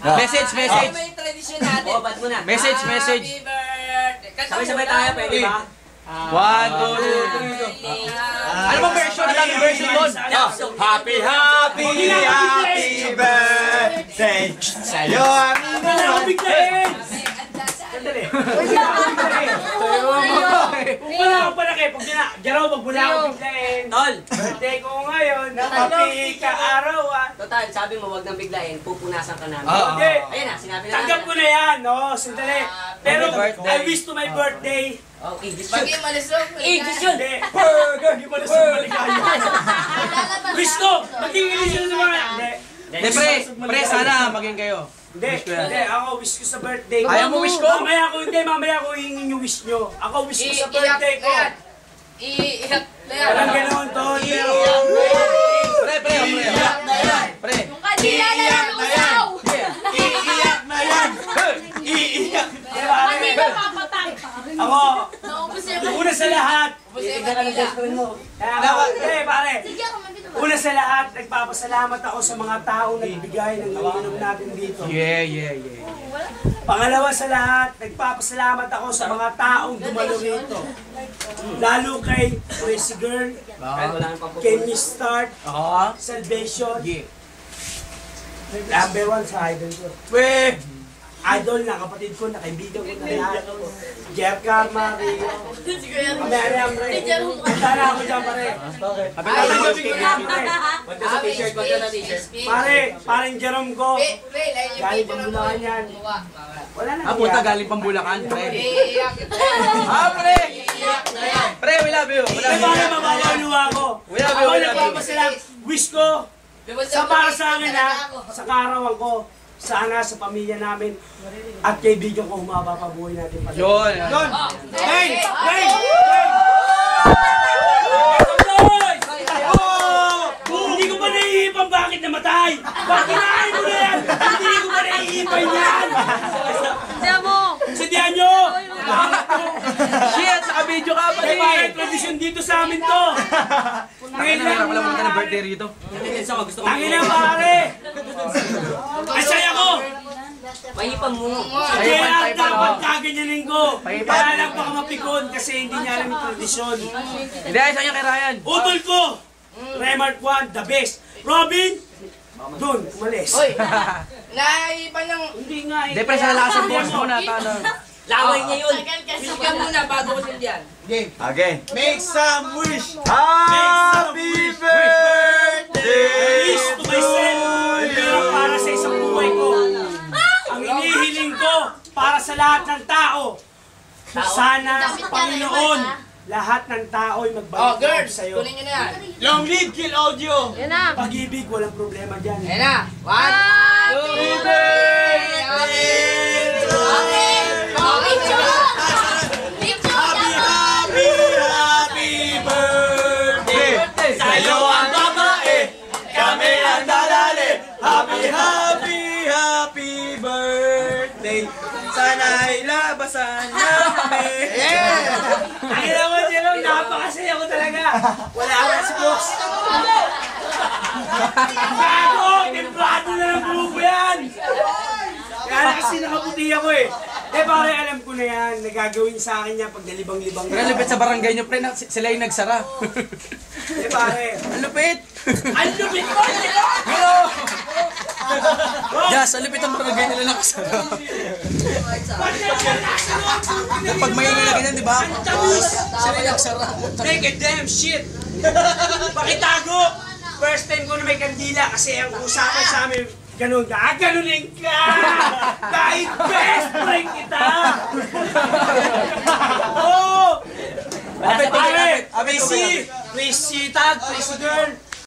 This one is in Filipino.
Message, message. May tradisyon natin. Oo, ba't mo na? Message, message. Happy birthday. Sabay-sabay tayo, pwede ba? 1, 2, 3. Ano bang version? Ang daming version doon. Happy, happy, happy birthday sa'yo, amigo. Sandali. Kung wala akong palaki, pag ginaw, wag mo na akong biglayin. Tol. Birthday ko ngayon, happy ka-arawan. Total, sabi mo, wag nang biglayin, pupunasan ka namin. Hindi. Ayan na, sinabi na Tanggap ko na yan, no? Sandali. Pero I wish to my birthday. Oh, English Pag yun. imalusog. English yun. Hindi. Hindi mo na sa maligaya. Wish ko, maging English yun sa mga... Hindi, pre, sana maging kayo. Hindi, ako wish ko sa birthday ko. Ayaw mo wish ko? Mamaya ko hingin yung wish nyo. Ako wish ko sa birthday ko. Iiyak na yan. Walang ganoon to, pero... Pre. Pre. Yung kanila na lang usaw! Iiyak na yan. Iiyak. Kanina papatay! Ako, Naubos yung... una sa lahat. Tignan ka ng gagawin mo. Pare. Sige ako, magkita ba? Una sa lahat, nagpapasalamat ako sa mga taong nagbigay ng iniinom natin dito. Yeah. Pangalawa sa lahat, nagpapasalamat ako sa mga taong dumalo rito. Lalo kay Crazy Girl, kay Miss Start, Oo. Salvation, Yeah. number 1 sa idol ko. Pre. Idol na kapatid ko, na kaibigan ko na lahat. Jeff Karma, Rio. Mamaya Ray. Tara ako dyan, pare. Wag ka sa t-shirt, wag ka na t-shirt. Parang Jerome ko. Galing picture Pambulacan yan. Wala na. Punta galing Pambulacan, pre. Iiyak. Pre. Pre, we love you. Kaya parang mababaluwa ko. Ako nagpapasalamat. Wish ko, sa para sa akin ha, sa kaarawan ko, sana sa pamilya namin at kaibigan ko humaba pa buhay natin pala. Yun. Hey! Hindi ko pa naiipan bakit namatay! Bakit kinain mo na yan? Hindi ko pa naiipan yan! Diyan mo! Sadihan nyo! Shit, naka-video ka pa May bahay tradisyon dito sa amin to! Ngayon lang, wala mong ka ng birthday rito. Tangin na pare! Ang saya ko! Mahipan mo. Kaya dapat kaganyanin ko! Pahipan. Kaya lang baka mapikon kasi hindi niya alam yung tradisyon. Hindi, ayos kanya kay Ryan. Utol ko! Remark 1, the best! Robin! Doon, umalis. Hoy! Naipan ng... Hindi nga eh. Hindi, pre, sa lakas ng boss mo na. Laway niya yun. Tagal kasi Wish ka muna bago ko sindihan. Okay. Make some wish. Happy birthday. Wish to myself. Pero para sa isang buhay ko. Ang inihiling ko para sa lahat ng tao. Sana, Panginoon, lahat ng tao ay Oh, magbalik girls! sa'yo. Kunin nyo na yan. Long live Kill Audio. Yan na! Pag-ibig, walang problema dyan. Ayan na. 1, 2, 3. Happy birthday. Sa'yo ang babae. Kami ang lalaki. Happy birthday. Sana'y labasan namin. Ay naman Jerome, napakasaya ko talaga. Wala ako si Box. Bago! Templado na ng grupo yan! Kaya kasi nakaputi ako eh. Pare, alam ko na yan. Nagagawin sa akin yan pag nalibang-libang. Pre, lupit sa barangay nyo, pre, sila yung nagsara. Pare. Ang lupit! Ang lupit ko! Yes, ang lupit ang barangay nila nagsara. Pag may na ganyan, di ba? Sila yung nagsara. Make a damn shit! Pakitago! First time ko na may kandila kasi ang usapan sa amin, ganun ka, ganunin ka! Dahil best friend kita! Oh! Pare, Tracy Tag, Tracy Girl,